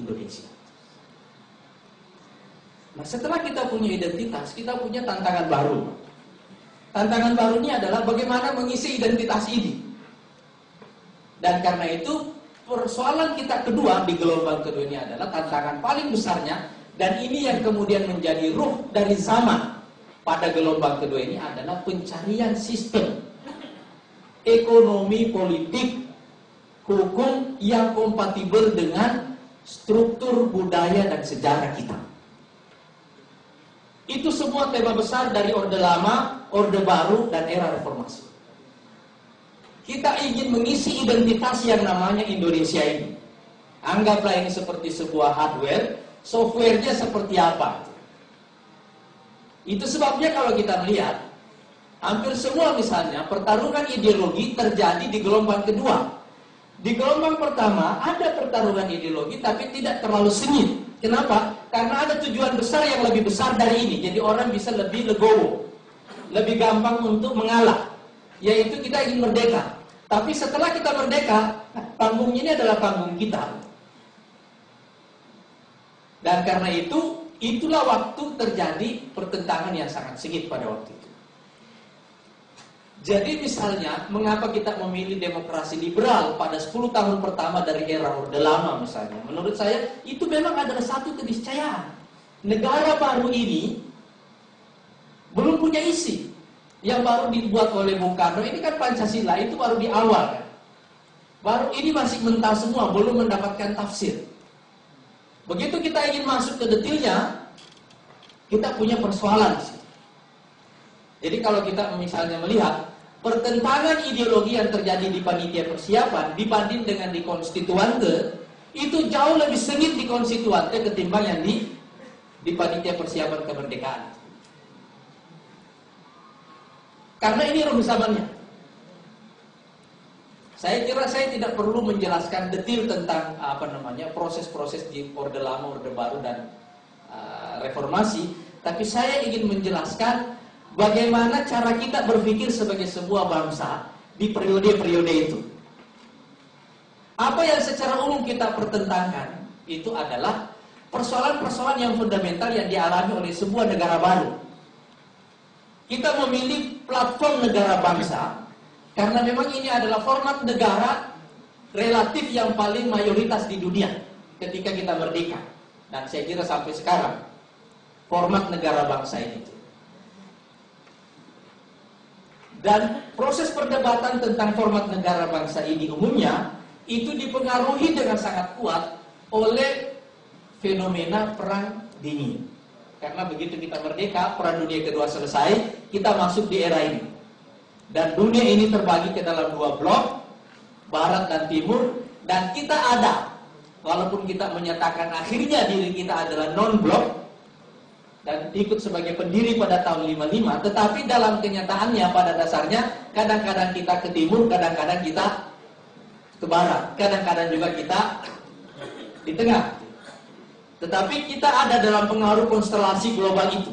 Indonesia. Nah, setelah kita punya identitas, kita punya tantangan baru. Tantangan barunya adalah bagaimana mengisi identitas ini. Dan karena itu, persoalan kita kedua di gelombang kedua ini adalah tantangan paling besarnya, dan ini yang kemudian menjadi ruh dari zaman pada gelombang kedua ini adalah pencarian sistem ekonomi, politik, hukum yang kompatibel dengan struktur budaya dan sejarah kita. Itu semua tema besar dari Orde Lama, Orde Baru, dan era reformasi. Kita ingin mengisi identitas yang namanya Indonesia ini. Anggaplah ini seperti sebuah hardware, softwarenya seperti apa. Itu sebabnya kalau kita melihat, hampir semua misalnya pertarungan ideologi terjadi di gelombang kedua. Di gelombang pertama ada pertarungan ideologi tapi tidak terlalu sengit. Kenapa? Karena ada tujuan besar yang lebih besar dari ini. Jadi orang bisa lebih legowo, lebih gampang untuk mengalah, yaitu kita ingin merdeka. Tapi setelah kita merdeka, panggung ini adalah panggung kita. Dan karena itu, itulah waktu terjadi pertentangan yang sangat sengit pada waktu itu. Jadi misalnya, mengapa kita memilih demokrasi liberal pada 10 tahun pertama dari era Orde Lama misalnya. Menurut saya, itu memang adalah satu keniscayaan. Negara baru ini belum punya isi. Yang baru dibuat oleh Bung Karno, ini kan Pancasila, itu baru di awal kan. Baru ini masih mentah semua, belum mendapatkan tafsir. Begitu kita ingin masuk ke detailnya, kita punya persoalan di situ. Jadi kalau kita misalnya melihat pertentangan ideologi yang terjadi di panitia persiapan dibanding dengan di konstituante, itu jauh lebih sengit di konstituante ketimbang yang di panitia persiapan kemerdekaan. Karena ini rumus zamannya. Saya kira saya tidak perlu menjelaskan detail tentang proses-proses di Orde Lama, Orde Baru, dan reformasi, tapi saya ingin menjelaskan bagaimana cara kita berpikir sebagai sebuah bangsa di periode-periode itu. Apa yang secara umum kita pertentangkan itu adalah persoalan-persoalan yang fundamental yang dialami oleh sebuah negara baru. Kita memilih platform negara bangsa karena memang ini adalah format negara relatif yang paling mayoritas di dunia ketika kita merdeka. Dan saya kira sampai sekarang format negara bangsa ini. Dan proses perdebatan tentang format negara bangsa ini umumnya itu dipengaruhi dengan sangat kuat oleh fenomena perang dingin. Karena begitu kita merdeka, perang dunia kedua selesai, kita masuk di era ini. Dan dunia ini terbagi ke dalam dua blok, barat dan timur, dan kita ada. Walaupun kita menyatakan akhirnya diri kita adalah non-blok dan ikut sebagai pendiri pada tahun 55, tetapi dalam kenyataannya pada dasarnya kadang-kadang kita ke timur, kadang-kadang kita ke barat, kadang-kadang juga kita di tengah. Tetapi kita ada dalam pengaruh konstelasi global itu.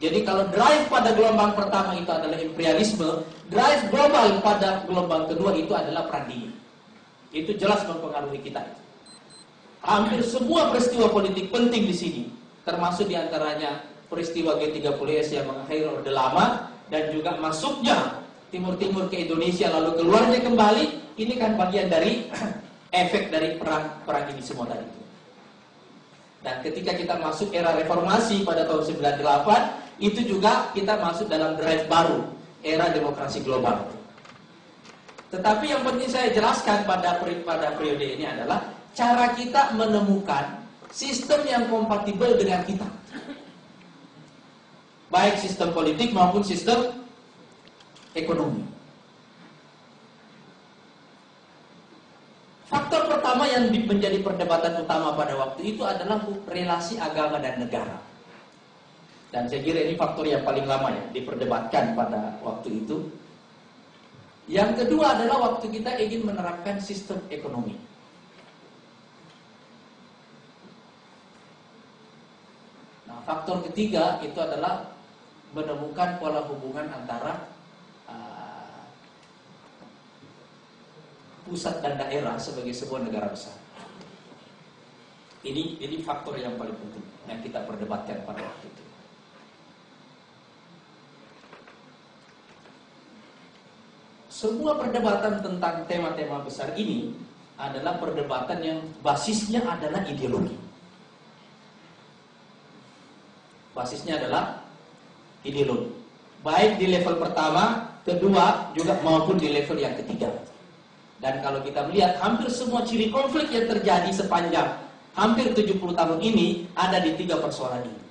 Jadi kalau drive pada gelombang pertama itu adalah imperialisme, drive global pada gelombang kedua itu adalah perang dingin. Itu jelas mempengaruhi kita. Hampir semua peristiwa politik penting di sini, termasuk diantaranya peristiwa G30S yang mengakhiri Orde Lama dan juga masuknya Timur-Timur ke Indonesia lalu keluarnya kembali, ini kan bagian dari efek dari perang ini semua tadi. Dan ketika kita masuk era reformasi pada tahun 98, itu juga kita masuk dalam drive baru, era demokrasi global. Tetapi yang penting saya jelaskan pada periode ini adalah cara kita menemukan sistem yang kompatibel dengan kita. Baik sistem politik maupun sistem ekonomi. Faktor pertama yang menjadi perdebatan utama pada waktu itu adalah relasi agama dan negara. Dan saya kira ini faktor yang paling lama ya diperdebatkan pada waktu itu. Yang kedua adalah waktu kita ingin menerapkan sistem ekonomi. Nah, faktor ketiga itu adalah menemukan pola hubungan antara pusat dan daerah sebagai sebuah negara besar. Ini faktor yang paling penting yang kita perdebatkan pada waktu itu. Semua perdebatan tentang tema-tema besar ini adalah perdebatan yang basisnya adalah ideologi. Basisnya adalah ideologi. Baik di level pertama, kedua, juga maupun di level yang ketiga. Dan kalau kita melihat hampir semua ciri konflik yang terjadi sepanjang hampir 70 tahun ini ada di 3 persoalan ini.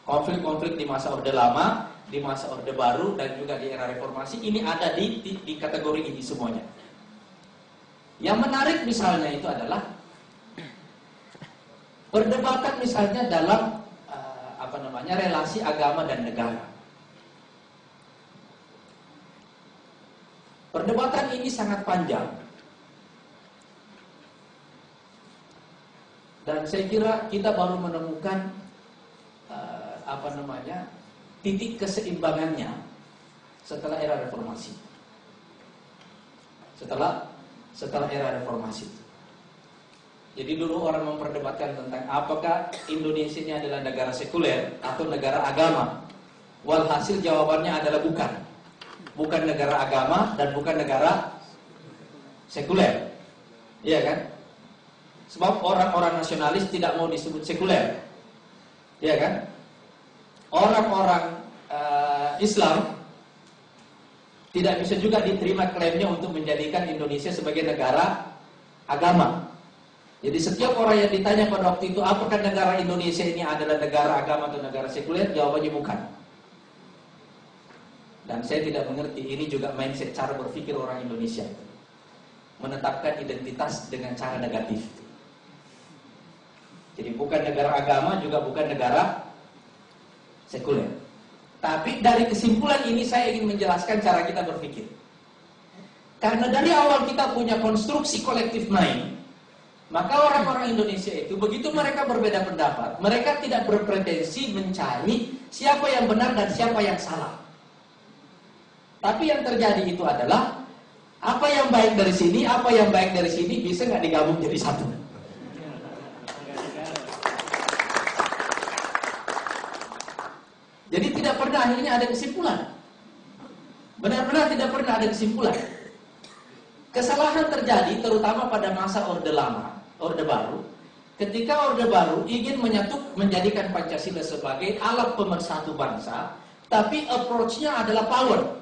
Konflik-konflik di masa Orde Lama, di masa Orde Baru, dan juga di era reformasi ini ada di kategori ini semuanya. Yang menarik misalnya itu adalah perdebatan misalnya dalam relasi agama dan negara. Perdebatan ini sangat panjang. Dan saya kira kita baru menemukan titik keseimbangannya setelah era reformasi. Setelah era reformasi. Jadi dulu orang memperdebatkan tentang apakah Indonesia ini adalah negara sekuler atau negara agama. Walhasil jawabannya adalah bukan. Bukan negara agama dan bukan negara sekuler. Iya kan? Sebab orang-orang nasionalis tidak mau disebut sekuler. Iya kan? Orang-orang Islam tidak bisa juga diterima klaimnya untuk menjadikan Indonesia sebagai negara agama. Jadi setiap orang yang ditanya pada waktu itu apakah negara Indonesia ini adalah negara agama atau negara sekuler, jawabannya bukan. Dan saya tidak mengerti, ini juga mindset cara berpikir orang Indonesia, menetapkan identitas dengan cara negatif. Jadi bukan negara agama, juga bukan negara sekuler. Tapi dari kesimpulan ini saya ingin menjelaskan cara kita berpikir. Karena dari awal kita punya konstruksi kolektif mind, maka orang-orang Indonesia itu begitu mereka berbeda pendapat, mereka tidak berpretensi mencari siapa yang benar dan siapa yang salah. Tapi yang terjadi itu adalah apa yang baik dari sini, apa yang baik dari sini bisa nggak digabung jadi satu. Jadi tidak pernah akhirnya ada kesimpulan. Benar-benar tidak pernah ada kesimpulan. Kesalahan terjadi terutama pada masa Orde Lama, Orde Baru. Ketika Orde Baru ingin menjadikan Pancasila sebagai alat pemersatu bangsa, tapi approach-nya adalah power.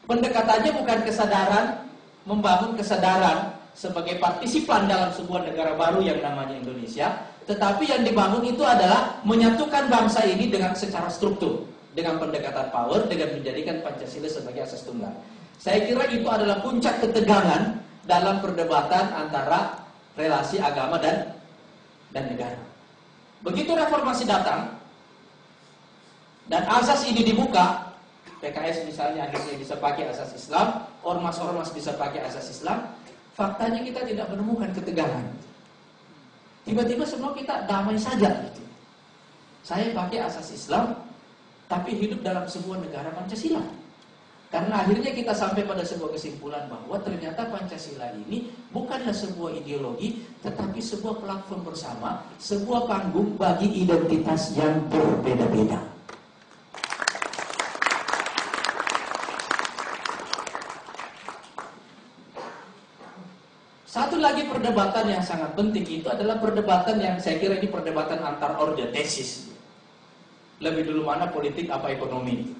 Pendekatannya bukan kesadaran, membangun kesadaran sebagai partisipan dalam sebuah negara baru yang namanya Indonesia, tetapi yang dibangun itu adalah menyatukan bangsa ini dengan secara struktur, dengan pendekatan power, dengan menjadikan Pancasila sebagai asas tunggal. Saya kira itu adalah puncak ketegangan dalam perdebatan antara relasi agama dan negara. Begitu reformasi datang dan asas ini dibuka, PKS misalnya akhirnya bisa pakai asas Islam, ormas-ormas bisa pakai asas Islam, faktanya kita tidak menemukan ketegangan. Tiba-tiba semua kita damai saja gitu. Saya pakai asas Islam, tapi hidup dalam sebuah negara Pancasila. Karena akhirnya kita sampai pada sebuah kesimpulan bahwa ternyata Pancasila ini bukanlah sebuah ideologi, tetapi sebuah platform bersama, sebuah panggung bagi identitas yang berbeda-beda. Satu lagi perdebatan yang sangat penting itu adalah perdebatan yang saya kira ini perdebatan antar orde tesis. Lebih dulu mana politik apa ekonomi.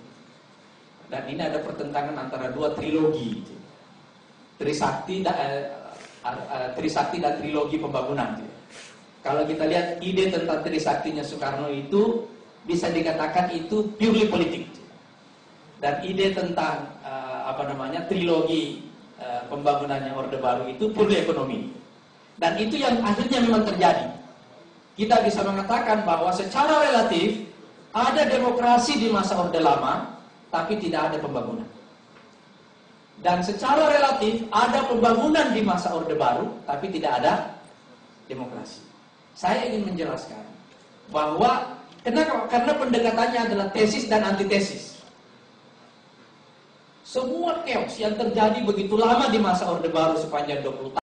Dan ini ada pertentangan antara dua trilogi. Trisakti dan trilogi pembangunan. Kalau kita lihat ide tentang Trisaktinya Soekarno itu bisa dikatakan itu purely politik. Dan ide tentang trilogi pembangunannya Orde Baru itu purely ekonomi. Dan itu yang akhirnya memang terjadi. Kita bisa mengatakan bahwa secara relatif ada demokrasi di masa Orde Lama, tapi tidak ada pembangunan. Dan secara relatif ada pembangunan di masa Orde Baru, tapi tidak ada demokrasi. Saya ingin menjelaskan bahwa karena pendekatannya adalah tesis dan antitesis. Semua chaos yang terjadi begitu lama di masa Orde Baru sepanjang 20 tahun